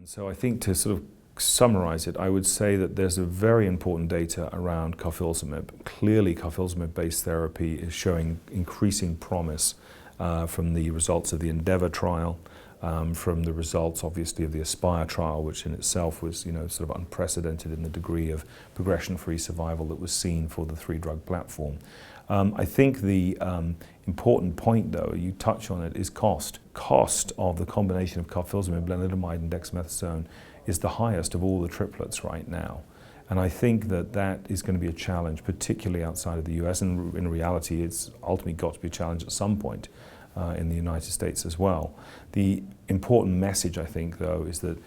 So I think to sort of summarize it, I would say that there's a very important data around carfilzomib. Clearly, carfilzomib-based therapy is showing increasing promise from the results of the Endeavour trial, from the results, obviously, of the Aspire trial, which in itself was, sort of unprecedented in the degree of progression-free survival that was seen for the three-drug platform. I think the important point, though, you touch on it, is cost. Cost of the combination of carfilzomib, lenalidomide, and dexamethasone is the highest of all the triplets right now. And I think that that is going to be a challenge, particularly outside of the US, and in reality it's ultimately got to be a challenge at some point in the United States as well. The important message, I think, though, is that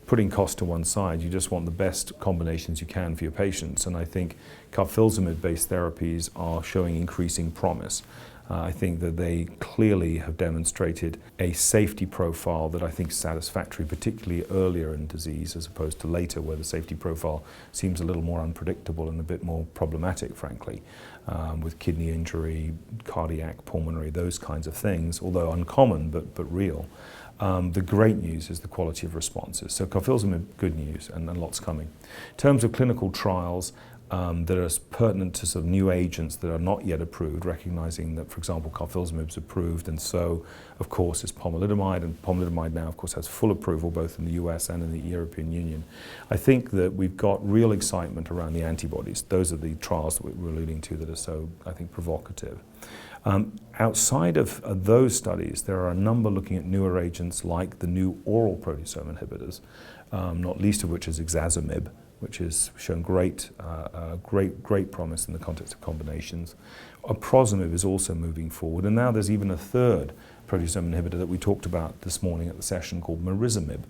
putting cost to one side, you just want the best combinations you can for your patients, and I think carfilzomib-based therapies are showing increasing promise. I think that they clearly have demonstrated a safety profile that I think is satisfactory, particularly earlier in disease as opposed to later, where the safety profile seems a little more unpredictable and a bit more problematic, frankly, with kidney injury, cardiac, pulmonary, those kinds of things, although uncommon but real. The great news is the quality of responses. So carfilzomib, good news, and lots coming. In terms of clinical trials, that are pertinent to sort of new agents that are not yet approved, recognizing that, for example, carfilzomib is approved, and so, of course, is pomalidomide, and pomalidomide now, of course, has full approval both in the US and in the European Union. I think that we've got real excitement around the antibodies. Those are the trials that we're alluding to that are so, I think, provocative. Outside of those studies, there are a number looking at newer agents like the new oral proteasome inhibitors, not least of which is ixazomib, which has shown great promise in the context of combinations. Aprozomib is also moving forward, and now there's even a third proteasome inhibitor that we talked about this morning at the session called marizumib,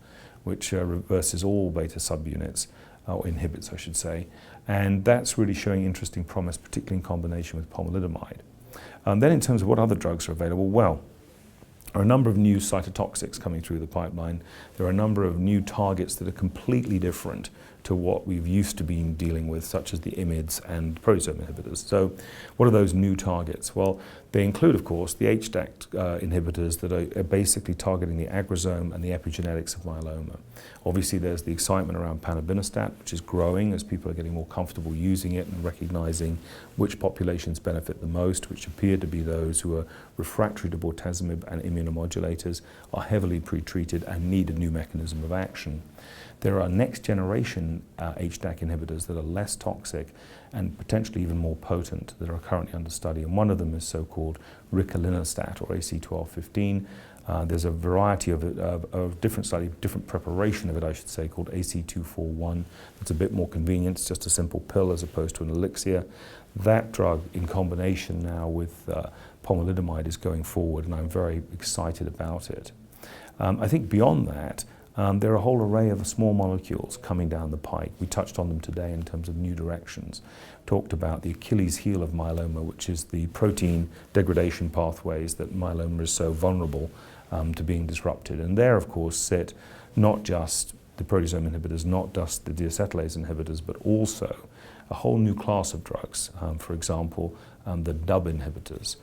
which reverses all beta subunits, or inhibits, I should say, and that's really showing interesting promise, particularly in combination with pomalidomide. Then in terms of what other drugs are available, well, there are a number of new cytotoxics coming through the pipeline. There are a number of new targets that are completely different to what we've used to be dealing with, such as the IMiDs and proteasome inhibitors. So what are those new targets? Well, they include, of course, the HDAC inhibitors that are basically targeting the agrosome and the epigenetics of myeloma. Obviously, there's the excitement around panobinostat, which is growing as people are getting more comfortable using it and recognizing which populations benefit the most, which appear to be those who are refractory to bortezomib and immunomodulators, are heavily pretreated and need a new mechanism of action. There are next-generation HDAC inhibitors that are less toxic and potentially even more potent that are currently under study, and one of them is so-called ricalinostat, or AC1215. There's a variety of different study, different preparation of it, I should say, called AC241. It's a bit more convenient. It's just a simple pill as opposed to an elixir. That drug, in combination now with pomalidomide, is going forward, and I'm very excited about it. I think beyond that, there are a whole array of small molecules coming down the pike. We touched on them today in terms of new directions. Talked about the Achilles heel of myeloma, which is the protein degradation pathways that myeloma is so vulnerable to being disrupted. And there, of course, sit not just the proteasome inhibitors, not just the deacetylase inhibitors, but also a whole new class of drugs. For example, the DUB inhibitors.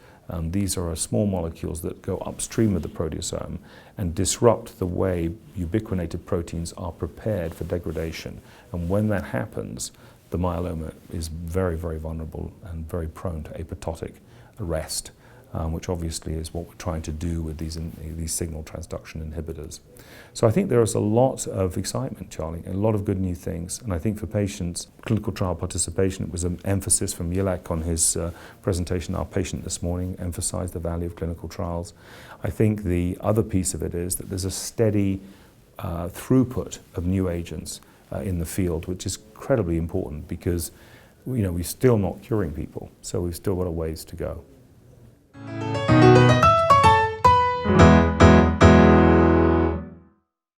These are small molecules that go upstream of the proteasome and disrupt the way ubiquitinated proteins are prepared for degradation. And when that happens, the myeloma is very, very vulnerable and very prone to apoptotic arrest, which obviously is what we're trying to do with these signal transduction inhibitors. So I think there is a lot of excitement, Charlie, and a lot of good new things. And I think for patients, clinical trial participation, it was an emphasis from Yilak on his presentation. Our patient this morning emphasized the value of clinical trials. I think the other piece of it is that there's a steady throughput of new agents in the field, which is incredibly important because we're still not curing people, so we've still got a ways to go.